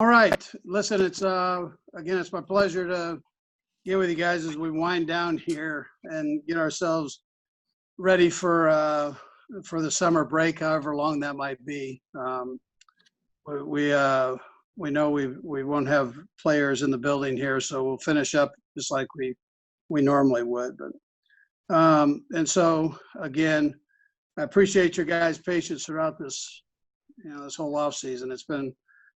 All right. Listen, it's again, it's my pleasure to get with you guys as we wind down here and get ourselves ready for the summer break, however long that might be. We we, uh, we know we won't have players in the building here, so we'll finish up just like we normally would. But and so again, I appreciate your guys' patience throughout this, this whole off season. It's been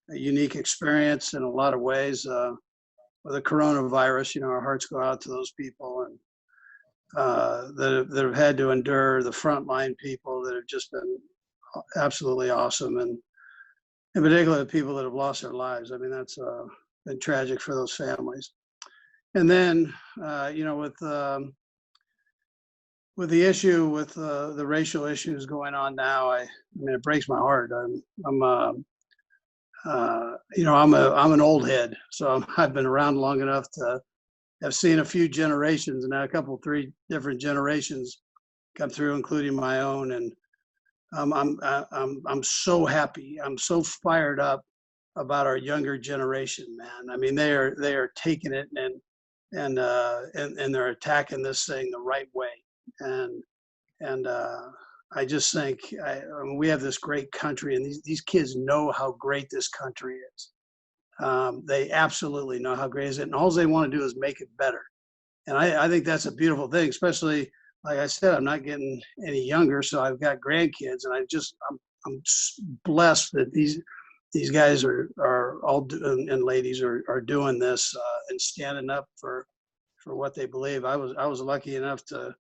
a unique experience in a lot of ways. With the coronavirus, our hearts go out to those people and that have had to endure, the frontline people that have just been absolutely awesome, and in particular the people that have lost their lives. I mean, that's been tragic for those families. And then, with the issue with the racial issues going on now, I mean, it breaks my heart. I'm an old head, so I've been around long enough to have seen a few generations, and now three different generations come through, including my own. And I'm so happy. I'm so fired up about our younger generation, man. I mean, they are taking it and they're attacking this thing the right way. And I just think we have this great country, and these kids know how great this country is. They absolutely know how great it is, and all they want to do is make it better. And I think that's a beautiful thing, especially, like I said, I'm not getting any younger, so I've got grandkids, and I'm blessed that these guys are all and ladies are doing this and standing up for what they believe. I was lucky enough to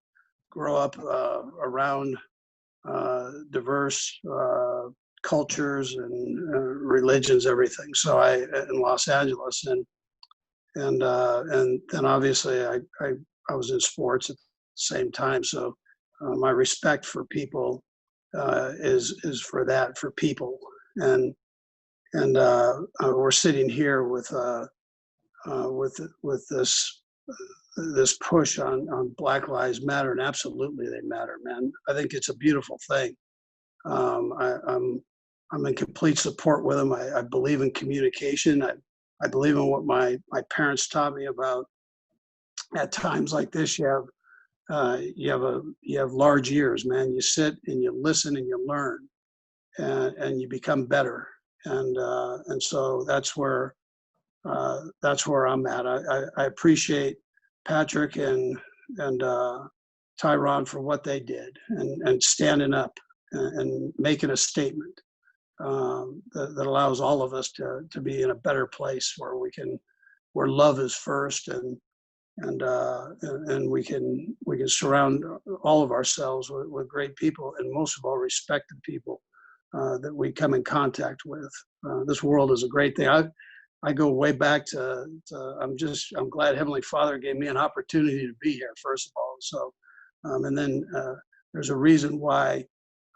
grow up around diverse cultures and religions, everything. So in Los Angeles, and then obviously I was in sports at the same time. So my respect for people is for people, and we're sitting here with this push on Black Lives Matter, and absolutely they matter, man. I think it's a beautiful thing. I'm in complete support with them. I believe in communication. I believe in what my parents taught me about. At times like this, you have large ears, man. You sit and you listen and you learn, and you become better. And so that's where I'm at. I appreciate Patrick and Tyrann for what they did and standing up and making a statement that allows all of us to be in a better place where love is first, and we can surround all of ourselves with great people, and most of all respected people that we come in contact with. This world is a great thing. I go way back to I'm glad Heavenly Father gave me an opportunity to be here, first of all. So, and then there's a reason why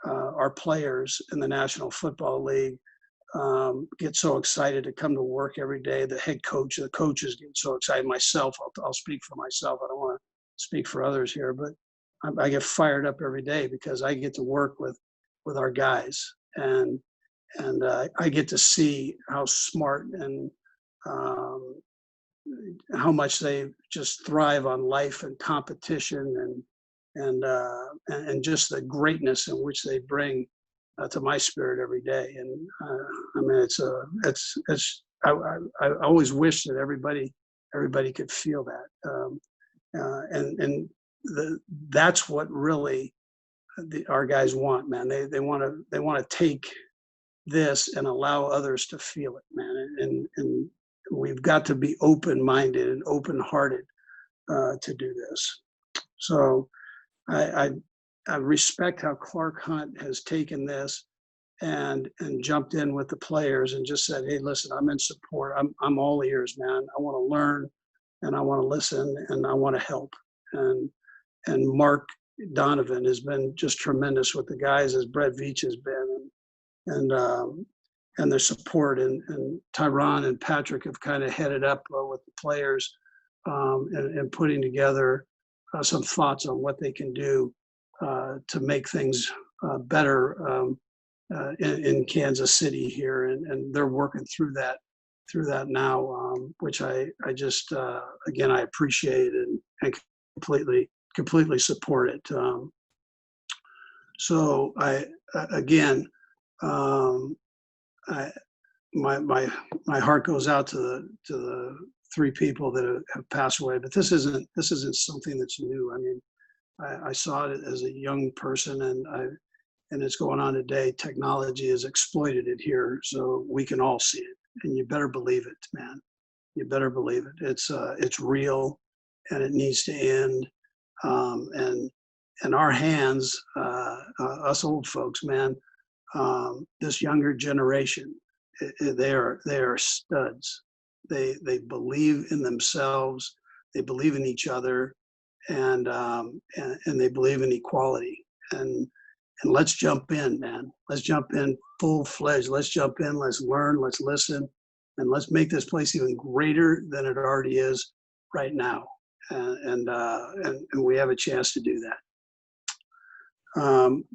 our players in the National Football League get so excited to come to work every day. The head coach, the coaches get so excited. Myself, I'll speak for myself. I don't want to speak for others here, but I get fired up every day because I get to work with our guys, and I get to see how smart and how much they just thrive on life and competition, and just the greatness in which they bring to my spirit every day. And I mean, I always wish that everybody could feel that, that's what really our guys want, man. They want to take this and allow others to feel it, man. And we've got to be open-minded and open-hearted to do this. So I respect how Clark Hunt has taken this and jumped in with the players and just said, "Hey, listen, I'm in support. I'm all ears, man. I want to learn, and I want to listen, and I want to help." And Mark Donovan has been just tremendous with the guys, as Brett Veach has been, and their support, and Tyrann and Patrick have kind of headed up with the players, and putting together some thoughts on what they can do to make things better in Kansas City here, and they're working through that through that now, which I just again I appreciate and completely support it. So again, I my heart goes out to the three people that have passed away. But this isn't something that's new. I mean, I saw it as a young person, and it's going on today. Technology has exploited it here, so we can all see it, and you better believe it, man. You better believe it. It's real, and it needs to end. And in our hands, us old folks, man, this younger generation, they are studs. They believe in themselves. They believe in each other, and they believe in equality. And let's jump in, man. Let's jump in full-fledged. Let's jump in. Let's learn. Let's listen, and let's make this place even greater than it already is right now. And we have a chance to do that.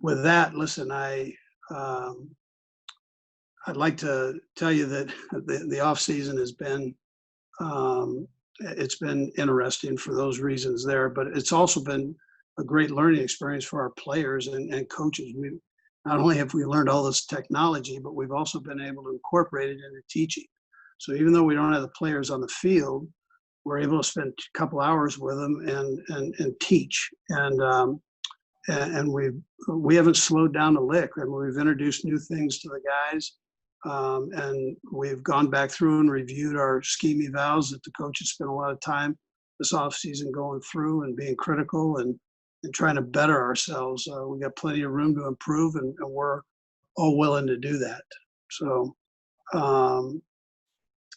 With that, listen, I'd like to tell you that the off season has been it's been interesting for those reasons there, but it's also been a great learning experience for our players and coaches. We not only have we learned all this technology, but we've also been able to incorporate it into teaching. So even though we don't have the players on the field, we're able to spend a couple hours with them and teach. And we haven't slowed down a lick. I mean, we've introduced new things to the guys, and we've gone back through and reviewed our scheme evals that the coaches spent a lot of time this offseason going through and being critical and trying to better ourselves. We got plenty of room to improve, and we're all willing to do that. So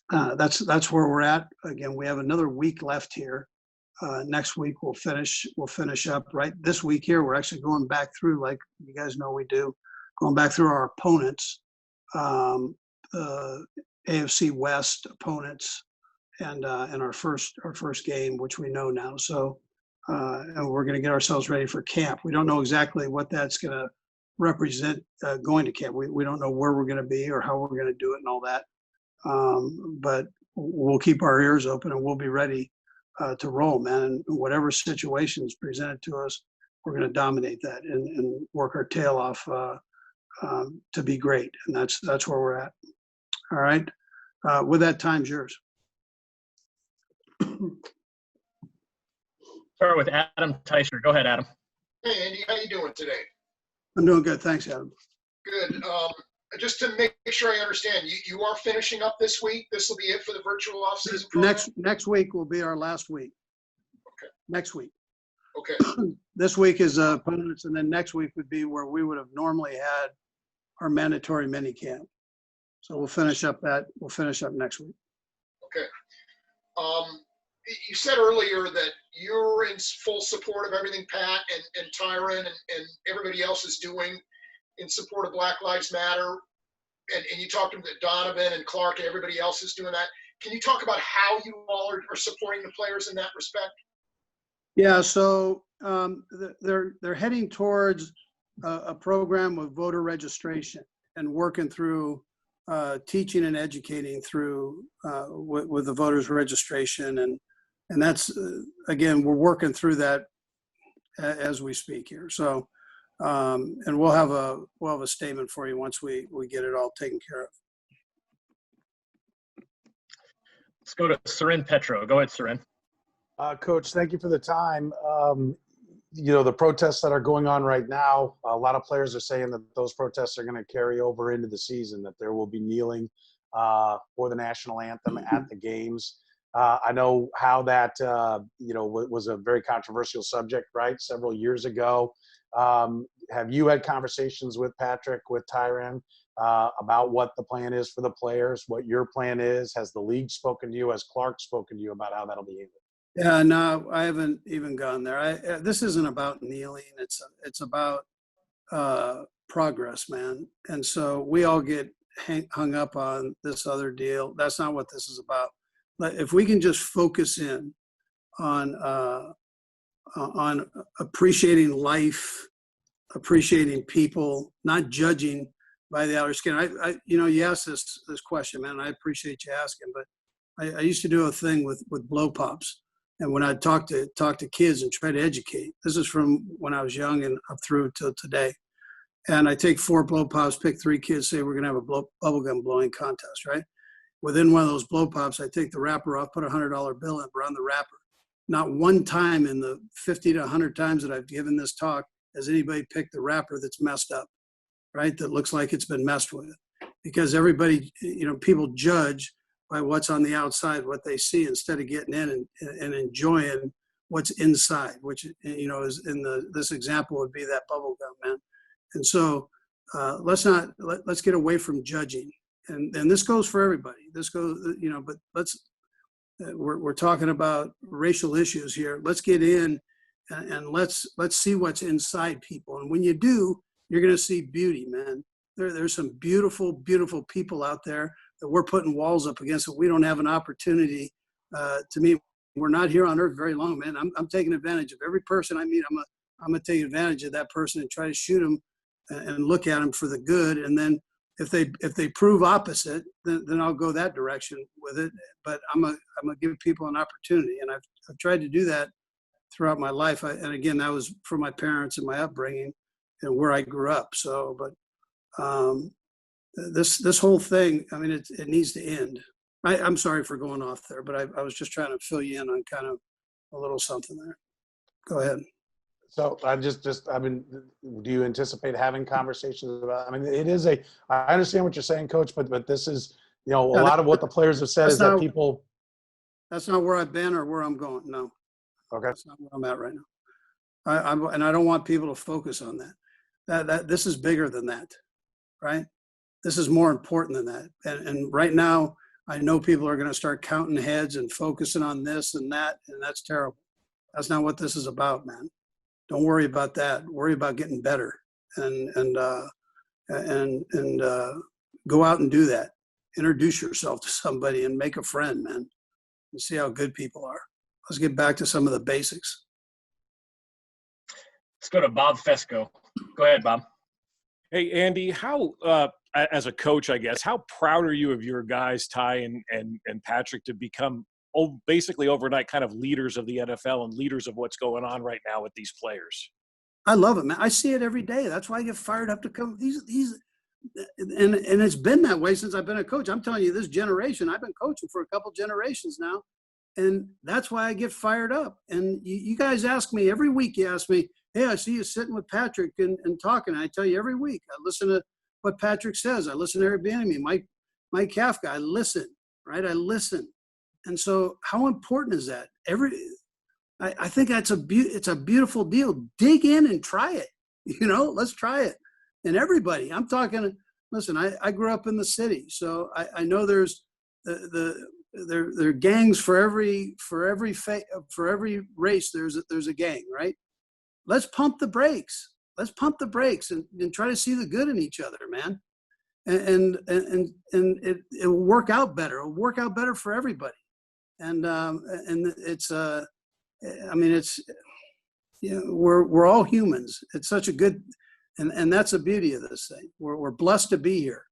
that's where we're at. Again, we have another week left here. Next week we'll finish up. Right this week here, we're actually going back through, like you guys know we do, going back through our opponents, AFC West opponents, and our first game, which we know now. So and we're going to get ourselves ready for camp. We don't know exactly what that's going to represent going to camp. We don't know where we're going to be or how we're going to do it and all that. But we'll keep our ears open, and we'll be ready to roll, man. And whatever situation is presented to us, we're going to dominate that and work our tail off to be great. And that's where we're at. All right. With that, time's yours. Start with Adam Teicher. Go ahead, Adam. Hey, Andy, how you doing today? I'm doing good. Thanks, Adam. Good. Just to make sure I understand, you are finishing up this week? This will be it for the virtual offseason program? Next week will be our last week. Okay. Next week. Okay. This week is opponents, and then next week would be where we would have normally had our mandatory mini camp. So we'll finish up next week. Okay. You said earlier that you're in full support of everything Pat and Tyrann and everybody else is doing in support of Black Lives Matter, and you talked about Donovan and Clark and everybody else is doing that. Can you talk about how you all are supporting the players in that respect? Yeah, so they're heading towards a program of voter registration and working through teaching and educating through with the voters registration, and that's again, we're working through that as we speak here. So and we'll have a statement for you once we get it all taken care of. Let's go to Tyrann Petro. Go ahead, Tyrann. Coach, thank you for the time. The protests that are going on right now, a lot of players are saying that those protests are going to carry over into the season, that there will be kneeling for the national anthem at the games. I know how that, was a very controversial subject, right, several years ago. Have you had conversations with Patrick, with Tyrann, about what the plan is for the players, what your plan is? Has the league spoken to you? Has Clark spoken to you about how that'll be handled? Yeah, no, I haven't even gone there. This isn't about kneeling. It's about progress, man. And so we all get hung up on this other deal. That's not what this is about. But if we can just focus in on appreciating life, appreciating people, not judging by the outer skin. You asked this question, man, and I appreciate you asking, but I used to do a thing with blow pops. And when I talk to kids and try to educate, this is from when I was young and up through till today. And I take 4 blow pops, pick 3 kids, say we're going to have a bubblegum blowing contest, right? Within one of those blow pops, I take the wrapper off, put a $100 bill in, run the wrapper. Not one time in the 50 to 100 times that I've given this talk has anybody picked the wrapper that's messed up, right? That looks like it's been messed with. Because everybody, people judge by what's on the outside, what they see, instead of getting in and enjoying what's inside, which, is in this example would be that bubble gum, man. And so let's get away from judging. And this goes for everybody. This goes, but we're talking about racial issues here. Let's get in and let's see what's inside people. And when you do, you're going to see beauty, man. There's some beautiful, beautiful people out there that we're putting walls up against that we don't have an opportunity to meet. We're not here on earth very long, man. I'm taking advantage of every person I meet. I'm going to take advantage of that person and try to shoot them and look at them for the good. And then if they prove opposite, then I'll go that direction with it. But I'm gonna give people an opportunity, and I've tried to do that throughout my life. And again, that was from my parents and my upbringing and where I grew up. So, but this whole thing, I mean, it needs to end. I'm sorry for going off there, but I was just trying to fill you in on kind of a little something there. Go ahead. So I mean, do you anticipate having conversations about, I mean, I understand what you're saying, Coach, but this is, a lot of what the players have said is that people. That's not where I've been or where I'm going. No. Okay. That's not where I'm at right now. And I don't want people to focus on that. That this is bigger than that, right? This is more important than that. And right now, I know people are going to start counting heads and focusing on this and that, and that's terrible. That's not what this is about, man. Don't worry about that. Worry about getting better, and go out and do that. Introduce yourself to somebody and make a friend, man, and see how good people are. Let's get back to some of the basics. Let's go to Bob Fesco. Go ahead, Bob. Hey, Andy, how, as a coach, I guess, how proud are you of your guys, Ty and Patrick, to become basically overnight kind of leaders of the NFL and leaders of what's going on right now with these players? I love it, man. I see it every day. That's why I get fired up to come. And it's been that way since I've been a coach. I'm telling you, this generation, I've been coaching for a couple generations now, and that's why I get fired up. And you guys ask me every week. You ask me, hey, I see you sitting with Patrick and talking. I tell you every week. I listen to what Patrick says. I listen to Eric Bieniemy, Mike Kafka. I listen, right? I listen. And so how important is that? I think it's a beautiful deal. Dig in and try it. Let's try it. And everybody, I'm talking, listen, I grew up in the city. So I know there's there are gangs for every race. There's a gang, right? Let's pump the brakes. Let's pump the brakes and try to see the good in each other, man. And it'll work out better. It'll work out better for everybody. And it's we're all humans. It's such a good, and that's the beauty of this thing. We're blessed to be here.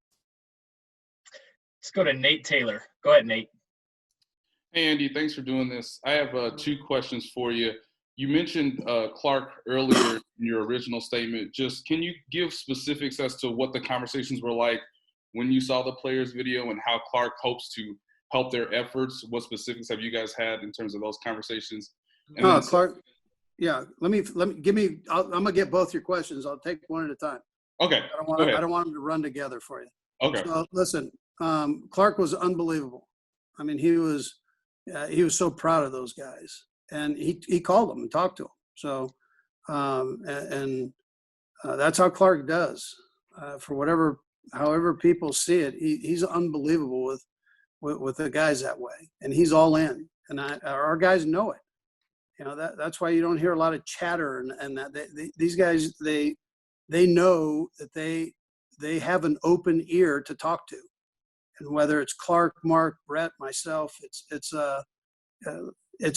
Let's go to Nate Taylor. Go ahead, Nate. Hey, Andy, thanks for doing this. I have 2 questions for you. You mentioned Clark earlier in your original statement. Just can you give specifics as to what the conversations were like when you saw the players' video and how Clark hopes to help their efforts? What specifics have you guys had in terms of those conversations? And Clark, yeah. I'm gonna get both your questions. I'll take one at a time. Okay. I don't want them to run together for you. Okay. So listen, Clark was unbelievable. I mean, he was so proud of those guys, and he called them and talked to them. So, that's how Clark does. However people see it, he's unbelievable with the guys that way, and he's all in, and our guys know it. That's why you don't hear a lot of chatter and that these guys they know that they have an open ear to talk to, and whether it's Clark, Mark, Brett, myself, it's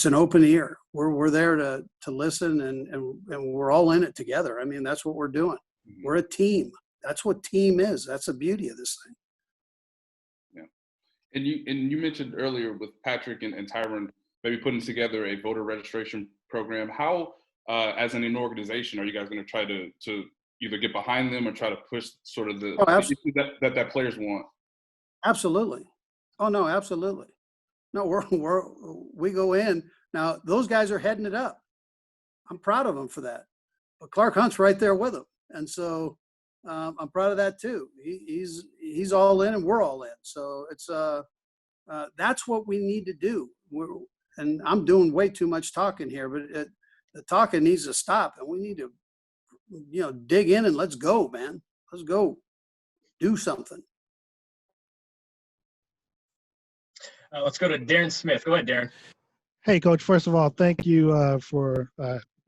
an open ear. We're there to listen, and we're all in it together. I mean, that's what we're doing. We're a team. That's what team is. That's the beauty of this thing. And you mentioned earlier with Patrick and Tyrann maybe putting together a voter registration program. How, as an organization, are you guys going to try to either get behind them or try to push sort of the issues that players want? Absolutely. Oh no, absolutely. No, we go in now. Those guys are heading it up. I'm proud of them for that. But Clark Hunt's right there with them, and so I'm proud of that too. He's all in, and we're all in. So it's that's what we need to do. And I'm doing way too much talking here, but the talking needs to stop, and we need to, dig in and let's go, man. Let's go, do something. Let's go to Darren Smith. Go ahead, Darren. Hey, Coach. First of all, thank you for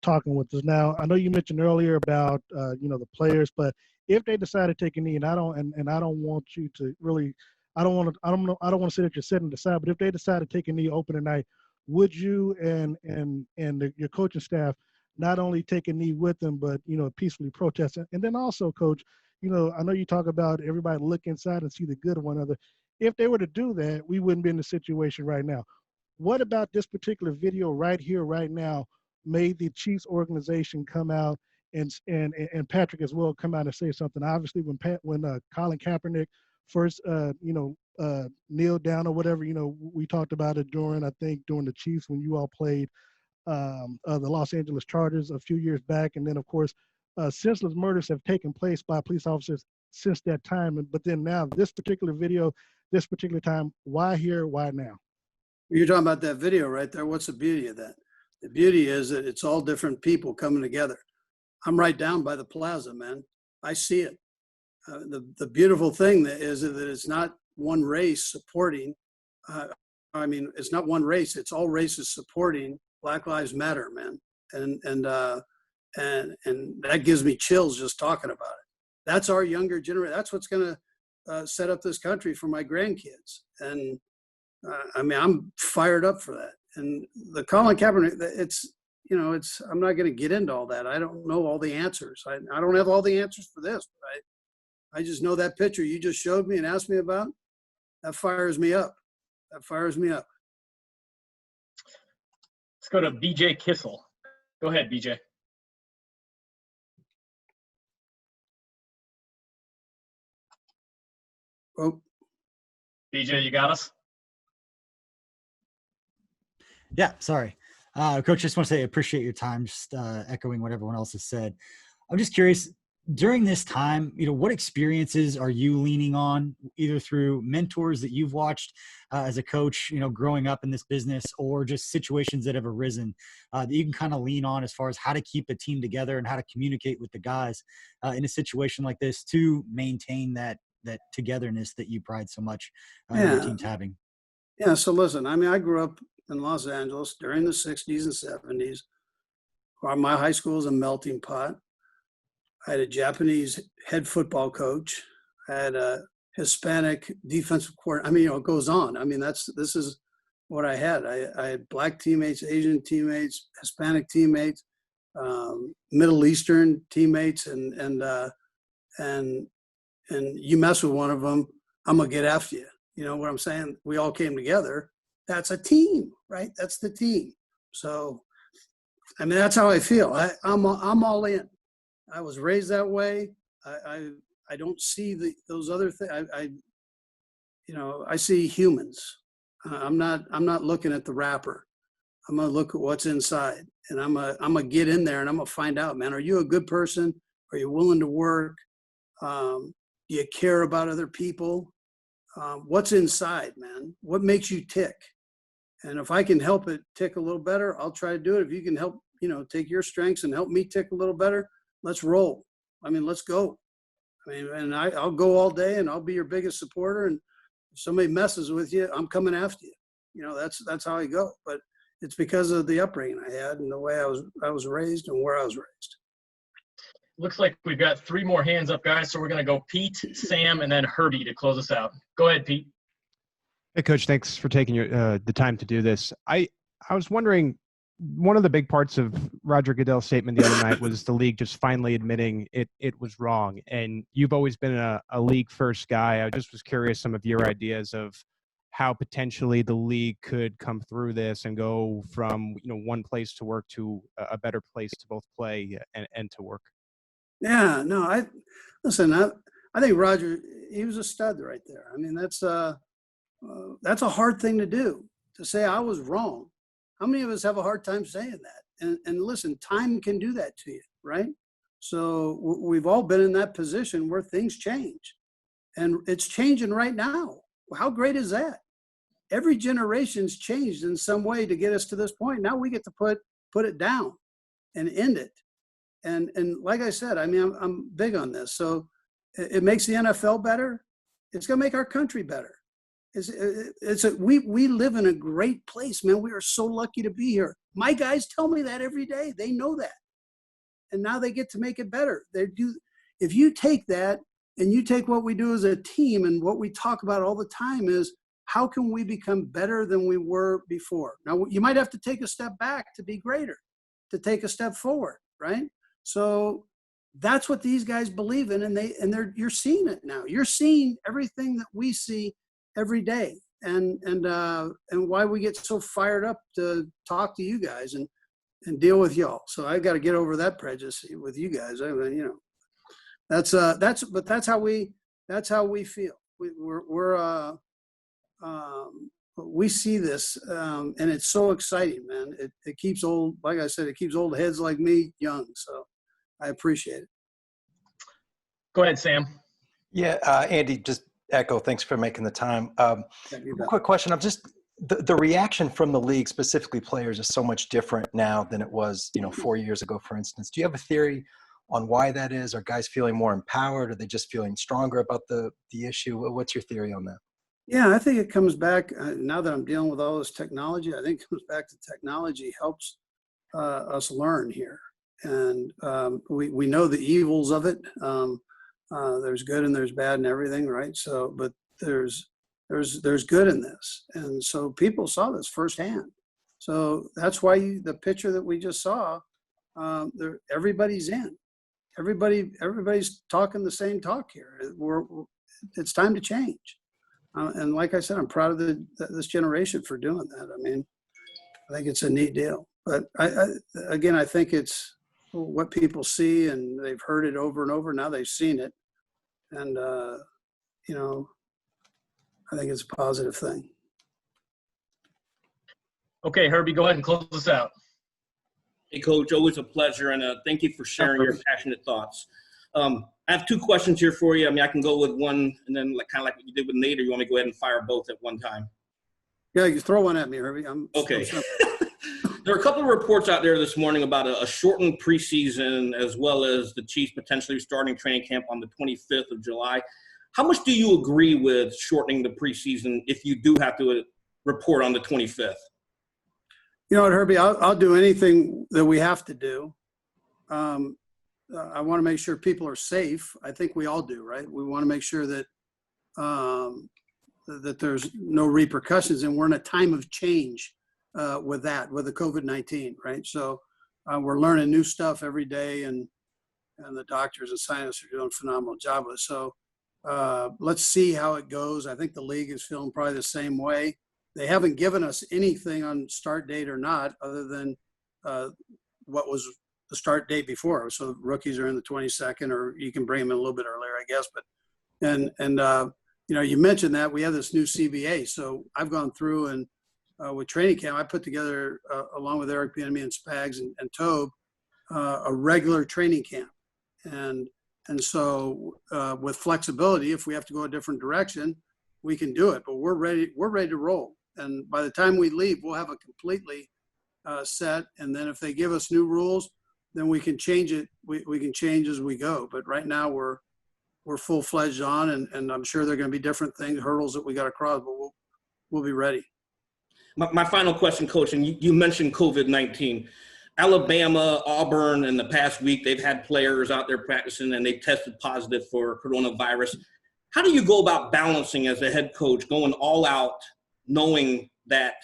talking with us. Now, I know you mentioned earlier about the players, but if they decide to take a knee, and I don't want you to really, I don't want to say that you're setting it aside, but if they decide to take a knee opening night, would you and your coaching staff not only take a knee with them, but peacefully protest? And then also, Coach, I know you talk about everybody look inside and see the good of one another. If they were to do that, we wouldn't be in the situation right now. What about this particular video right here, right now, made the Chiefs organization come out and Patrick as well come out and say something? Obviously, when Colin Kaepernick first, kneeled down or whatever, we talked about it during the Chiefs when you all played the Los Angeles Chargers a few years back, and then of course, senseless murders have taken place by police officers since that time. But then now, this particular video, this particular time, why here, why now? You're talking about that video right there. What's the beauty of that? The beauty is that it's all different people coming together. I'm right down by the plaza, man. I see it. The beautiful thing is that it's not one race supporting. It's not one race. It's all races supporting Black Lives Matter, man. And that gives me chills just talking about it. That's our younger generation. That's what's going to set up this country for my grandkids. And I'm fired up for that. And the Colin Kaepernick, I'm not going to get into all that. I don't know all the answers. I don't have all the answers for this, but I just know that picture you just showed me and asked me about. That fires me up. That fires me up. Let's go to BJ Kissel. Go ahead, BJ. Oh, BJ, you got us? Yeah, sorry. Coach, just want to say I appreciate your time, just echoing what everyone else has said. I'm just curious, during this time, what experiences are you leaning on, either through mentors that you've watched as a coach, growing up in this business, or just situations that have arisen that you can kind of lean on as far as how to keep a team together and how to communicate with the guys in a situation like this to maintain that togetherness that you pride so much in your teams having? Yeah, so listen, I grew up in Los Angeles during the 60s and 70s. My high school was a melting pot. I had a Japanese head football coach. I had a Hispanic defensive coordinator. It goes on. This is what I had. I had black teammates, Asian teammates, Hispanic teammates, Middle Eastern teammates, and you mess with one of them, I'm gonna get after you. You know what I'm saying? We all came together. That's a team, right? That's the team. So, that's how I feel. I'm all in. I was raised that way. I don't see those other things. I see humans. I'm not looking at the wrapper. I'm gonna look at what's inside, and I'm gonna get in there, and I'm gonna find out, man. Are you a good person? Are you willing to work? Do you care about other people? What's inside, man? What makes you tick? And if I can help it tick a little better, I'll try to do it. If you can help, take your strengths and help me tick a little better, let's roll. Let's go. And I'll go all day, and I'll be your biggest supporter. And if somebody messes with you, I'm coming after you. That's how I go. But it's because of the upbringing I had and the way I was raised and where I was raised. Looks like we've got 3 more hands up, guys. So we're going to go Pete, Sam, and then Herbie to close us out. Go ahead, Pete. Hey, Coach. Thanks for taking the time to do this. I was wondering, one of the big parts of Roger Goodell's statement the other night was the league just finally admitting it was wrong. And you've always been a league first guy. I just was curious some of your ideas of how potentially the league could come through this and go from, one place to work to a better place to both play and to work. Yeah, no, I think Roger, he was a stud right there. I mean, that's a hard thing to do, to say I was wrong. How many of us have a hard time saying that? And listen, time can do that to you, right? So we've all been in that position where things change, and it's changing right now. How great is that? Every generation's changed in some way to get us to this point. Now we get to put it down and end it. And like I said, I mean, I'm big on this. So it makes the NFL better. It's going to make our country better. We live in a great place, man. We are so lucky to be here. My guys tell me that every day. They know that. And now they get to make it better. They do. If you take that and you take what we do as a team, and what we talk about all the time is, how can we become better than we were before? Now, you might have to take a step back to be greater, to take a step forward, right? So that's what these guys believe in, and you're seeing it now. You're seeing everything that we see every day, and why we get so fired up to talk to you guys and deal with y'all. So I got to get over that prejudice with you guys. I mean, that's how we feel. We see this, and it's so exciting, man. It keeps old, like I said, it keeps old heads like me young. So I appreciate it. Go ahead, Sam. Yeah, Andy, just echo, thanks for making the time. Quick question. I'm just, the reaction from the league, specifically players, is so much different now than it was, 4 years ago, for instance. Do you have a theory on why that is? Are guys feeling more empowered? Are they just feeling stronger about the issue? What's your theory on that? Yeah, I think it comes back, now that I'm dealing with all this technology, I think it comes back to technology helps us learn here. And we know the evils of it. There's good and there's bad and everything, right? So, but there's good in this. And so people saw this firsthand. So that's why the picture that we just saw, everybody's in. Everybody's talking the same talk here. It's time to change. And like I said, I'm proud of this generation for doing that. I mean, I think it's a neat deal. But I think it's what people see, and they've heard it over and over. Now they've seen it. And, I think it's a positive thing. Okay, Herbie, go ahead and close us out. Hey, Coach, always a pleasure, and thank you for sharing your passionate thoughts. I have two questions here for you. I mean, I can go with one, and then kind of like what you did with Nate, or you want me to go ahead and fire both at one time? Yeah, you throw one at me, Herbie. Okay. There are a couple of reports out there this morning about a shortened preseason, as well as the Chiefs potentially starting training camp on the 25th of July. How much do you agree with shortening the preseason if you do have to report on the 25th? You know what, Herbie, I'll do anything that we have to do. I want to make sure people are safe. I think we all do, right? We want to make sure that that there's no repercussions, and we're in a time of change with the COVID-19, right? So we're learning new stuff every day, and the doctors and scientists are doing a phenomenal job with it. So let's see how it goes. I think the league is feeling probably the same way. They haven't given us anything on start date or not, other than what was the start date before. So rookies are in the 22nd, or you can bring them in a little bit earlier, I guess. But you mentioned that we have this new CBA. So I've gone through and with training camp, I put together along with Eric Bieniemy and Spags and Tobe a regular training camp, and so with flexibility, if we have to go a different direction, we can do it. But we're ready to roll. And by the time we leave, we'll have a completely set. And then if they give us new rules, then we can change it. We can change as we go. But right now we're full-fledged on, and I'm sure there are going to be different things, hurdles that we got to cross, but we'll be ready. My final question, Coach, and you mentioned COVID-19. Alabama, Auburn, in the past week, they've had players out there practicing, and they tested positive for coronavirus. How do you go about balancing as a head coach, going all out, knowing that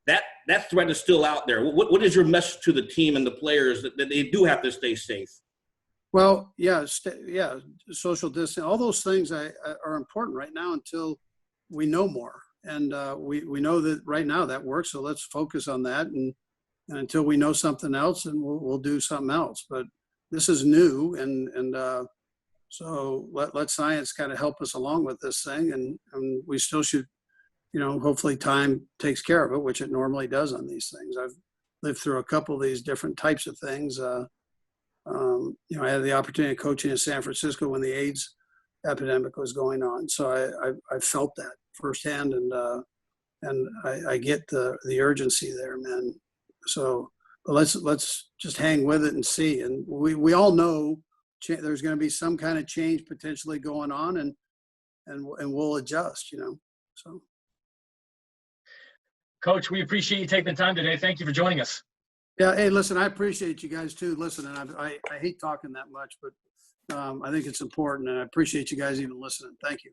that threat is still out there. What is your message to the team and the players that they do have to stay safe? Well, yeah, social distance, all those things are important right now until we know more. And we know that right now that works, so let's focus on that. And until we know something else, and we'll do something else. But this is new, and so let science kind of help us along with this thing. And we still should, hopefully time takes care of it, which it normally does on these things. I've lived through a couple of these different types of things. I had the opportunity of coaching in San Francisco when the AIDS epidemic was going on. So I felt that firsthand, and I get the urgency there, man. So let's just hang with it and see. And we all know there's going to be some kind of change potentially going on, and we'll adjust, so. Coach, we appreciate you taking the time today. Thank you for joining us. Yeah. Hey, listen, I appreciate you guys too. Listen, and I hate talking that much, but I think it's important, and I appreciate you guys even listening. Thank you.